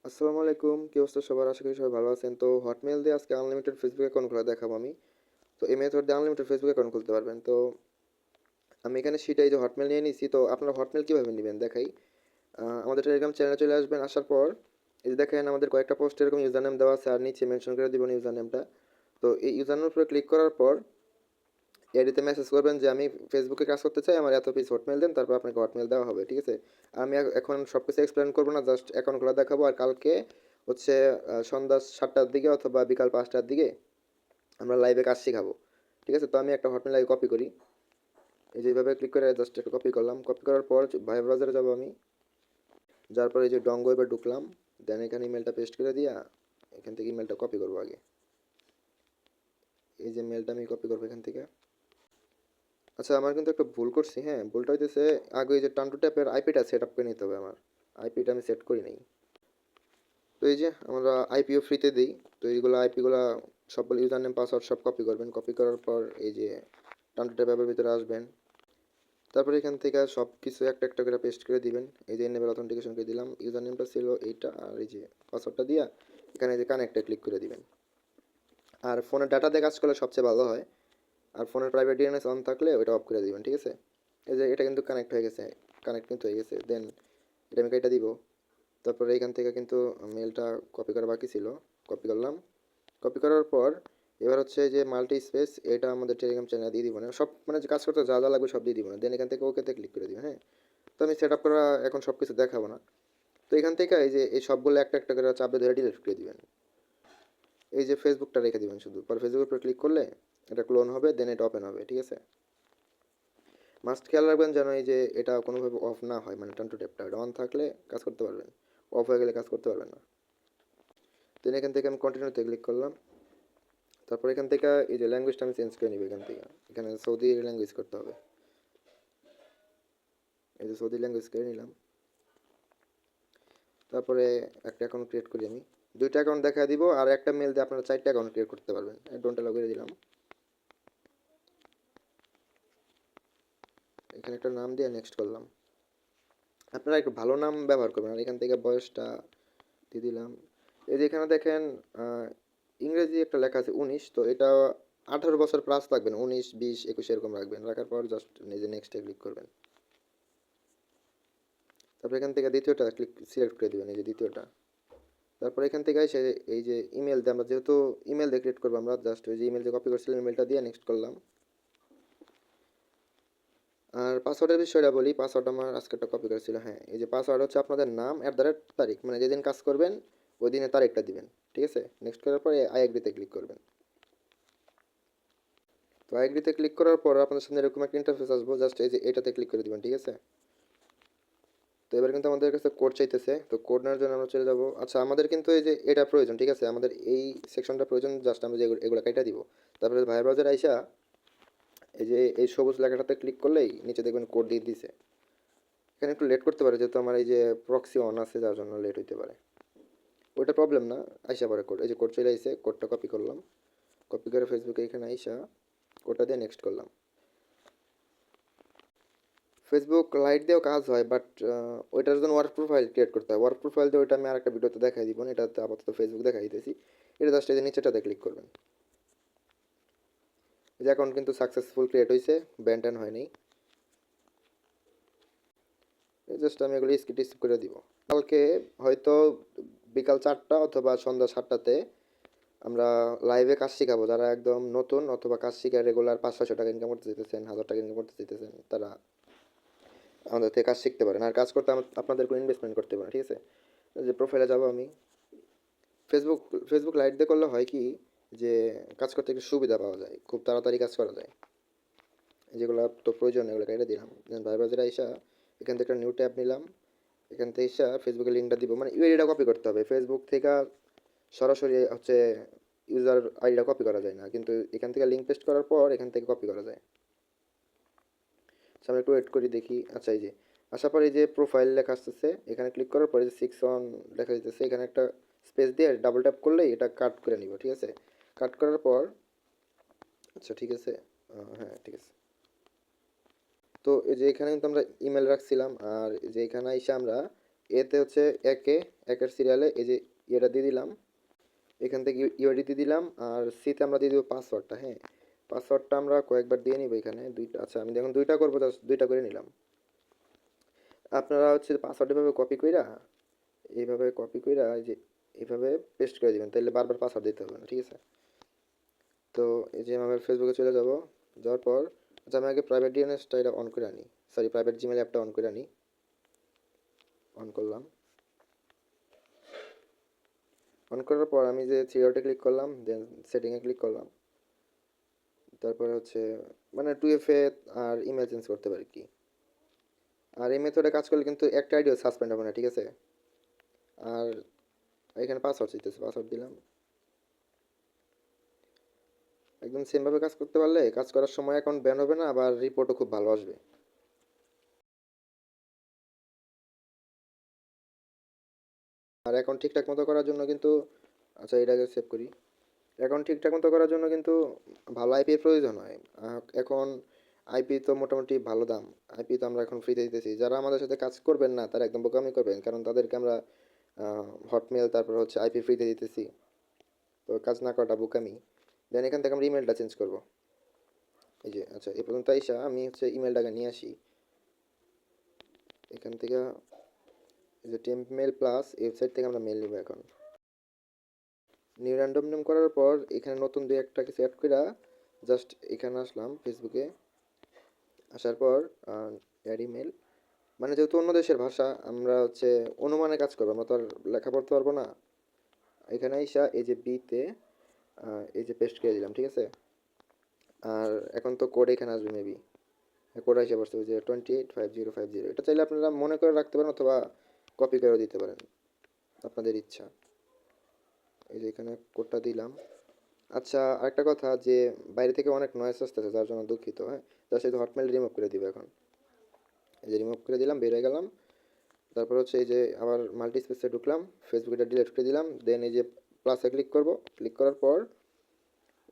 আসসালামু আলাইকুম, কি অবস্থা সবার? আশা করি সবাই ভালো আছেন। তো হটমেইল দিয়ে আজকে আনলিমিটেড ফেসবুক অ্যাকাউন্ট খোলা দেখাবো আমি। তো এই মেথড দিয়ে আনলিমিটেড ফেসবুক অ্যাকাউন্ট খুলতে পারবেন। তো আমি এখানে সেটাই যে হটমেইল নিয়ে নিছি। তো আপনারা হটমেইল কীভাবে নেবেন দেখাই। আমাদের টেলিগ্রাম চ্যানেলে চলে আসবেন, আসার পর এই যে দেখেন আমাদের কয়েকটা পোস্ট এরকম ইউজার নেম দেওয়া আছে, আর নিচে মেনশন করে দিবেন ইউজার নেমটা। তো এই ইউজার নেমের উপরে ক্লিক করার পর এডিতে মেসেজ করবেন যে আমি ফেসবুকে কাজ করতে চাই, আমার এত পিস হটমেইল দেন, তারপর আপনাকে হটমেইল দেওয়া হবে, ঠিক আছে? আমি এখন সব কিছু এক্সপ্লেন করবো না, জাস্ট অ্যাকাউন্ট খোলা দেখাবো। আর কালকে হচ্ছে সন্ধ্যা 7টার দিকে অথবা বিকাল 5টার দিকে আমরা লাইভে কাজ শেখাবো, ঠিক আছে? তো আমি একটা হটমেইল আগে কপি করি। এই যে এইভাবে ক্লিক করে জাস্ট একটা কপি করলাম। কপি করার পর ভাইবার ব্রাউজারে যাবো আমি। যার পর এই যে ডঙ্গো ওয়েবে ঢুকলাম। দেন এখানে ইমেলটা পেস্ট করে দিয়া এখান থেকে ইমেলটা কপি করবো আগে। এই যে মেলটা আমি কপি করবো এখান থেকে। আচ্ছা, আমার কিন্তু একটা ভুল করছি। হ্যাঁ, ভুলটা হইতেছে আগে এই যে টান্টু ট্যাপের আইপিটা সেট আপ করে নিতে হবে আমার। আইপিটা আমি সেট করি নাই। তো এই যে আমরা আইপিও ফ্রিতে দিই। তো এইগুলো আইপিগুলো সবগুলো ইউজার নেম পাসওয়ার্ড সব কপি করবেন। কপি করার পর এই যে টান্টু ট্যাপের ভিতরে আসবেন। তারপরে এখান থেকে সব কিছু একটা একটা করে পেস্ট করে দিবেন। এই যে এনেবল অথেন্টিকেশন করে দিলাম। ইউজার নেমটা ছিল এইটা, আর এই যে পাসওয়ার্ডটা দিয়া এখানে যে কানেক্টে ক্লিক করে দিবেন। আর ফোনের ডাটা দিয়ে কাজ করলে সবচেয়ে ভালো হয়। আর ফোনের প্রাইভেট ডিএনএস অন থাকলে ওইটা অফ করে দিবেন, ঠিক আছে? এই যে এটা কিন্তু কানেক্ট হয়ে গেছে। কানেক্ট কিন্তু হয়ে গেছে। দেন এটা আমি কেটে দিব। তারপরে এখান থেকে কিন্তু মেলটা কপি করা বাকি ছিল। কপি করলাম। কপি করার পর এবার হচ্ছে যে মাল্টি স্পেস, এটা আমাদের টেলিগ্রাম চ্যানেলে দিয়ে দিব না, সব মানে যে কাজ করতে যা যা লাগবে সব দিয়ে দিব না। দেন এখান থেকে ওকেতে ক্লিক করে দিবেন। হ্যাঁ, তো আমি সেট আপ করা এখন সব কিছু দেখাবো না। তো এখান থেকে এই যে এই সবগুলো একটা একটা করে চাপে ধরে ডিলিট করে দিবেন। এই যে ফেসবুকটা রেখে দিবেন শুধু। পর ফেসবুকের উপর ক্লিক করলে এটা ক্লোন হবে, দেন এটা ওপেন হবে, ঠিক আছে? মাস্ট খেয়াল রাখবেন যেন এই যে এটা কোনোভাবে অফ না হয়, মানে টান টু ট্যাপটা অন থাকলে কাজ করতে পারবেন, অফ হয়ে গেলে কাজ করতে পারবেন না। দেন এখান থেকে আমি কন্টিনিউতে ক্লিক করলাম। তারপর এখান থেকে এই যে ল্যাঙ্গুয়েজটা আমি চেঞ্জ করে নিব। এখান থেকে এখানে সৌদি ল্যাঙ্গুয়েজ করতে হবে। এই যে সৌদি ল্যাঙ্গুয়েজ করে নিলাম। তারপরে একটা অ্যাকাউন্ট ক্রিয়েট করি আমি। দুইটা অ্যাকাউন্ট দেখা দিব, আর একটা মেল দিয়ে আপনারা 4টা অ্যাকাউন্ট ক্রিয়েট করতে পারবেন। ডোনটা লগ করে দিলাম। এখানে একটা নাম দিয়ে নেক্সট করলাম। আপনারা একটু ভালো নাম ব্যবহার করবেন। আর এখান থেকে বয়সটা দিয়ে দিলাম। এই যে এখানে দেখেন ইংরেজি একটা লেখা আছে 19, তো এটা 18 বছর প্লাস রাখবেন। 19, 20, 21 এরকম রাখবেন। রাখার পর জাস্ট নিজে নেক্সটে ক্লিক করবেন। তারপর এখান থেকে দ্বিতীয়টা ক্লিক সিলেক্ট করে দেবেন, এই যে দ্বিতীয়টা। তারপর এখান থেকে এসে এই যে ইমেল দিয়ে, আমরা যেহেতু ইমেল দিয়ে ক্রিয়েট করবো, আমরা জাস্ট ওই যে ইমেল যে কপি করছিলাম ইমেলটা দিয়ে নেক্সট করলাম। আর পাসওয়ার্ডের বিষয়টা বলি। পাসওয়ার্ড আমার আজকে একটা কপি করেছিল। হ্যাঁ, এই যে পাসওয়ার্ড হচ্ছে আপনাদের নাম তারিখ, মানে যেদিন কাজ করবেন ওই দিনের তারিখটা দিবেন, ঠিক আছে? নেক্সট করার পরে আই এগ্রিতে ক্লিক করবেন। তো আই এগ্রিতে ক্লিক করার পর আপনাদের সামনে এরকম একটা ইন্টারফেস আসবো। জাস্ট এই যে এটাতে ক্লিক করে দিবেন, ঠিক আছে? তো এবার কিন্তু আমাদের কাছে কোড চাইতেছে। তো কোড নেওয়ার জন্য আমরা চলে যাবো। আচ্ছা, আমাদের কিন্তু এই যে এটা প্রয়োজন, ঠিক আছে? আমাদের এই সেকশনটা প্রয়োজন, জাস্ট আমরা যে এগুলো কেটে দিব। তারপরে ভাইবার ব্রাউজার আইসা এই যে এই সবুজ লেখাটাতে ক্লিক করলেই নিচে দেখবেন কোড দিয়ে দিছে। এখানে একটু লেট করতে পারে, যেহেতু আমার এই যে প্রক্সি অন আছে, যার জন্য লেট হইতে পারে। ওইটা প্রবলেম না, আইসা পরে কোড, এই যে কোড চলে আইসে, কোডটা কপি করলাম। কপি করে ফেসবুকে এখানে আইসা কোডটা দিয়ে নেক্সট করলাম। ফেসবুক লাইট দিয়েও কাজ হয়, বাট ওইটার জন্য ওয়ার্ক প্রোফাইল ক্রিয়েট করতে হয়। ওয়ার্ক প্রোফাইল দিয়ে ওইটা আমি আরেকটা ভিডিওতে দেখাই দিব না, এটাতে আপাতত ফেসবুক দেখাই দিতেছি। এটা জাস্ট এই যে নিচেটাতে ক্লিক করবেন। এই যে অ্যাকাউন্ট কিন্তু সাকসেসফুল ক্রিয়েট হয়েছে, ব্যান ট্যান হয়নি। জাস্ট আমি এগুলো স্কিপ করে দিব। কালকে হয়তো বিকাল 4টা অথবা সন্ধ্যা 7টাতে আমরা লাইভে কাজ শেখাবো। যারা একদম নতুন অথবা কাজ শিখে রেগুলার 500-600 টাকা ইনকাম করতে চাইতেছেন, 1000 টাকা ইনকাম করতে চাইতেছেন, তারা আমাদের থেকে কাজ শিখতে পারেন। আর কাজ করতে আপনাদের কোনো ইনভেস্টমেন্ট করতে পারেন, ঠিক আছে? যে প্রোফাইলে যাবো আমি। ফেসবুক ফেসবুক লাইট দিয়ে করলে হয় কি, যে কাজ করতে একটু সুবিধা পাওয়া যায়, খুব তাড়াতাড়ি কাজ করা যায়। যেগুলো তো প্রয়োজন এগুলো কেটে দিলাম। দেন ভাইবাজারে আইসা এখান থেকে একটা নিউ ট্যাব নিলাম। এখান থেকে এসে ফেসবুকের লিঙ্কটা দিব, মানে ইউআইডিটা কপি করতে হবে। ফেসবুক থেকে সরাসরি হচ্ছে ইউজার আইডিটা কপি করা যায় না, কিন্তু এখান থেকে লিঙ্ক পেস্ট করার পর এখান থেকে কপি করা যায়। আমরা একটু ওয়েট করি, দেখি। আচ্ছা, এই যে আসার পর এই যে প্রোফাইল লেখা আসতেছে, এখানে ক্লিক করার পরে যে 6 অন লেখা দিতেছে, এখানে একটা স্পেস দিয়ে ডাবল ট্যাপ করলেই এটা কাট করে নিব, ঠিক আছে? কাট করার পর আচ্ছা, ঠিক আছে। হ্যাঁ, ঠিক আছে। তো এই যে এখানে কিন্তু আমরা ইমেল রাখছিলাম, আর যে এখানে এসে আমরা এতে হচ্ছে একের সিরিয়ালে এই যে এটা দিয়ে দিলাম, এখান থেকে ইউআইডি দিয়ে দিলাম, আর সিতে আমরা দিয়ে দেবো পাসওয়ার্ডটা। হ্যাঁ, পাসওয়ার্ডটা আমরা কয়েকবার দিয়ে নিব এখানে দুইটা। আচ্ছা আমি এখন দুইটা করবো, জাস্ট দুইটা করে নিলাম। আপনারা হচ্ছে পাসওয়ার্ড এভাবে কপি কইরা এইভাবে কপি কইরা এই যে এইভাবে পেস্ট করে দিবেন, তাহলে বারবার পাসওয়ার্ড দিতে হবে না, ঠিক আছে? তো এই যে আমার ফেসবুকে চলে যাব, যাওয়ার পর আচ্ছা আমি আগে প্রাইভেট ডিএনএসটা এটা অন করে আনি, সরি প্রাইভেট জিমেল অ্যাপটা অন করে আনি। অন করলাম, অন করার পর আমি যে থ্রি ডটে ক্লিক করলাম, দেন সেটিংয়ে ক্লিক করলাম। তারপরে হচ্ছে মানে 2FA আর ইমেল চেঞ্জ করতে পারি কি। আর এই মেথডে কাজ করলে কিন্তু একটা আইডিও সাসপেন্ড হবে না, ঠিক আছে? আর এখানে পাসওয়ার্ড চাইতেছে, পাসওয়ার্ড দিলাম। একদম সেমভাবে কাজ করতে পারলে কাজ করার সময় অ্যাকাউন্ট ব্যান হবে না, আবার রিপোর্টও খুব ভালো আসবে। আর অ্যাকাউন্ট ঠিকঠাক মতো করার জন্য কিন্তু আচ্ছা এটাকে সেভ করি। অ্যাকাউন্ট ঠিকঠাক মতো করার জন্য কিন্তু ভালো আইপি এর প্রয়োজন হয়। এখন আইপি তো মোটামুটি ভালো দাম, আইপি তো আমরা এখন ফ্রিতে দিতেছি। যারা আমাদের সাথে কাজ করবেন না তারা একদম বোকামি করবেন, কারণ তাদেরকে আমরা হটমেল তারপর হচ্ছে আইপি ফ্রিতে দিতেছি, তো কাজ না করাটা বোকামি। দেন এখান থেকে আমরা ইমেলটা চেঞ্জ করব। এই যে আচ্ছা এই পর্যন্ত আইসা আমি হচ্ছে ইমেলটাকে নিয়ে আসি এখান থেকে, এই যে টেম্প মেল প্লাস ওয়েবসাইট থেকে আমরা মেল নিব। এখন নিউ র্যান্ডম নেম করার পর এখানে নতুন দুই একটা কিছু অ্যাড করে জাস্ট এখানে আসলাম ফেসবুকে। আসার পর অ্যাড ইমেল, মানে যেহেতু অন্য দেশের ভাষা আমরা হচ্ছে অনুমানে কাজ করবো, আমরা তো আর লেখা পড়তে পারবো না। এখানে আইসা এই যে বিতে এই যে পেস্ট করে দিলাম, ঠিক আছে? আর এখন তো কোড এখানে আসবে মেবি, কোড এসে পড়ছে ওই যে 285050। এটা চাইলে আপনারা মনে করে রাখতে পারেন অথবা কপি করে দিতে পারেন, আপনাদের ইচ্ছা। এই যে এখানে কোডটা দিলাম। আচ্ছা আরেকটা কথা, যে বাইরে থেকে অনেক নয়েজ আসতেছে যার জন্য দুঃখিত। হ্যাঁ, তার সাথে হটমেল রিমুভ করে দিব এখন। এই যে রিমুভ করে দিলাম, বের হয়ে গেলাম। তারপর হচ্ছে এই যে আবার মাল্টি স্পেসে ঢুকলাম, ফেসবুকটা ডিলিট করে দিলাম। দেন এই যে প্লাসে ক্লিক করব, ক্লিক করার পর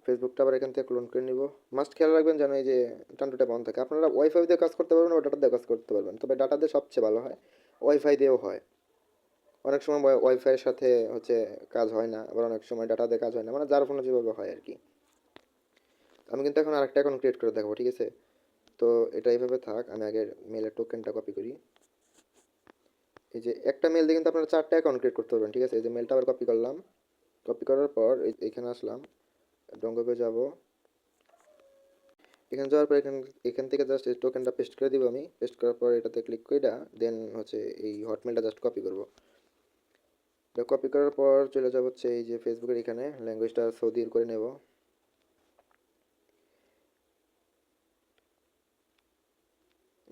ফেসবুকটা আবার এখান থেকে ক্লোন করে নিব। মাস্ট খেয়াল রাখবেন যেন এই যে টান্টুটা বন্ধ থাকে। আপনারা ওয়াইফাই দিয়ে কাজ করতে পারবেন বা ডাটা দিয়ে কাজ করতে পারবেন, তবে ডাটা দিয়ে সবচেয়ে ভালো হয়, ওয়াইফাই দিয়েও হয়। অনেক সময় ওয়াইফাইয়ের সাথে হচ্ছে কাজ হয় না, আবার অনেক সময় ডাটা দিয়ে কাজ হয় না, মানে যার ফোনে যেভাবে হয় আর কি। আমি কিন্তু এখন আরেকটা অ্যাকাউন্ট ক্রিয়েট করে দেখাবো, ঠিক আছে? তো এটা এইভাবে থাক, আমি আগের মেলের টোকেনটা কপি করি। এই যে একটা মেল দিয়ে কিন্তু আপনারা 4টা অ্যাকাউন্ট ক্রিয়েট করতে পারবেন, ঠিক আছে? এই যে মেলটা আবার কপি করলাম, কপি করার পর এখানে আসলাম, ডঙ্গবে যাব। এখানে যাওয়ার পর এখান থেকে জাস্ট এই টোকেনটা পেস্ট করে দিব আমি। পেস্ট করার পর এটাতে ক্লিক করে দেন হচ্ছে এই হটমেলটা জাস্ট কপি করব। এটা কপি করার পর চলে যাব হচ্ছে এই যে ফেসবুকের এখানে, ল্যাঙ্গুয়েজটা সৌদির করে নেব।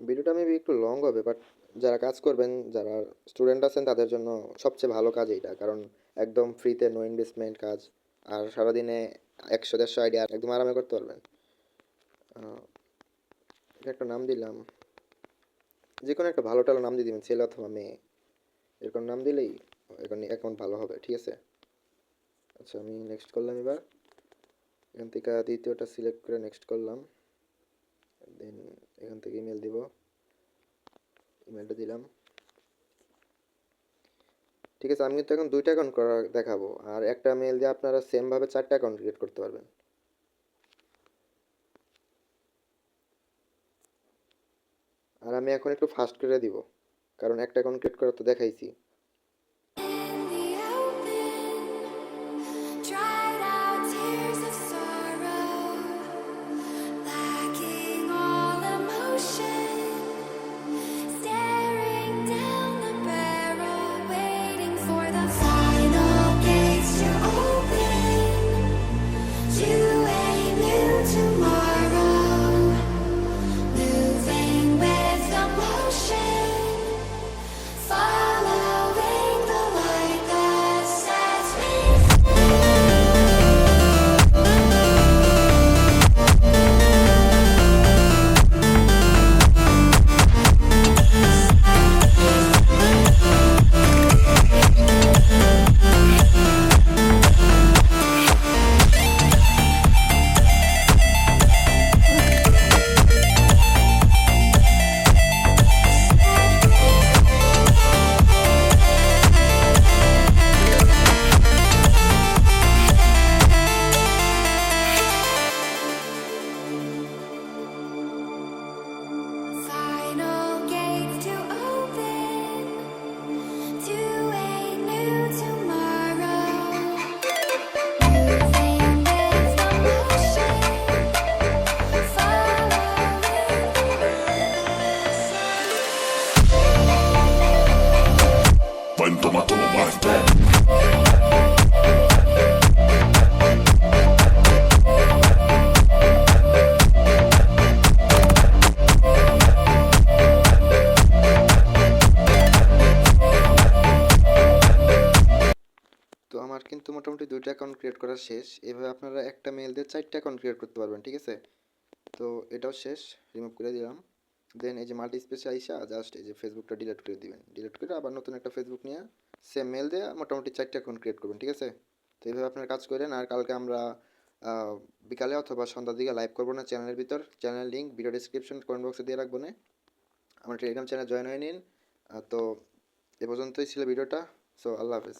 ভিডিওটা মেবি একটু লং হবে, বাট যারা কাজ করবেন, যারা স্টুডেন্ট আছেন তাদের জন্য সবচেয়ে ভালো কাজ এইটা, কারণ একদম ফ্রিতে, নো ইনভেস্টমেন্ট কাজ। আর সারাদিনে 100-150 আইডিয়া একদম আরামে করতে পারবেন। এটা একটা নাম দিলাম, যে কোনো একটা ভালো টালো নাম দিয়ে দিবেন, ছেলে অথবা মেয়ে, এরকম নাম দিলেই এখন অ্যাকাউন্ট ভালো হবে, ঠিক আছে? আচ্ছা আমি নেক্সট করলাম। এবার এখান থেকে দ্বিতীয়টা সিলেক্ট করে নেক্সট করলাম। দেন এখান থেকে ইমেল দিব, ইমেলটা দিলাম, ঠিক আছে? আমি কিন্তু এখন 2টা অ্যাকাউন্ট করা দেখাবো, আর একটা মেল দিয়ে আপনারা সেমভাবে 4টা অ্যাকাউন্ট ক্রিয়েট করতে পারবেন। আর আমি এখন একটু ফাস্ট করে দিব, কারণ একটা অ্যাকাউন্ট ক্রিয়েট করা তো দেখাইছি। Dried out tears of sorrow, lacking all emotion, staring down the barrel, waiting for the final gates to open to a new tomorrow, moving with the motion, follow আমার কিন্তু মোটামুটি 2টা অ্যাকাউন্ট ক্রিয়েট করা শেষ। এভাবে আপনারা একটা মেইল দিয়ে 4টা অ্যাকাউন্ট ক্রিয়েট করতে পারবেন, ঠিক আছে? তো এটাও শেষ, রিমুভ করে দিলাম। দেন এই যে মাল্টি স্পেসে আইসা জাস্ট এই যে ফেসবুকটা ডিলিট করে দিবেন। ডিলিট করে আবার নতুন একটা ফেসবুক নিয়ে সেম মেল দিয়ে মোটামুটি 4টা অ্যাকাউন্ট ক্রিয়েট করবেন, ঠিক আছে? তো এইভাবে আপনারা কাজ করেন। আর কালকে আমরা বিকালে অথবা সন্ধ্যার দিকে লাইভ করবো না চ্যানেলের ভিতর। চ্যানেলের লিঙ্ক ভিডিও ডিসক্রিপশন কমেন্ট বক্সে দিয়ে রাখবো না। আমার টেলিগ্রাম চ্যানেল জয়েন হয়ে নিন। তো এ পর্যন্তই ছিল ভিডিওটা। সো আল্লাহ হাফেজ।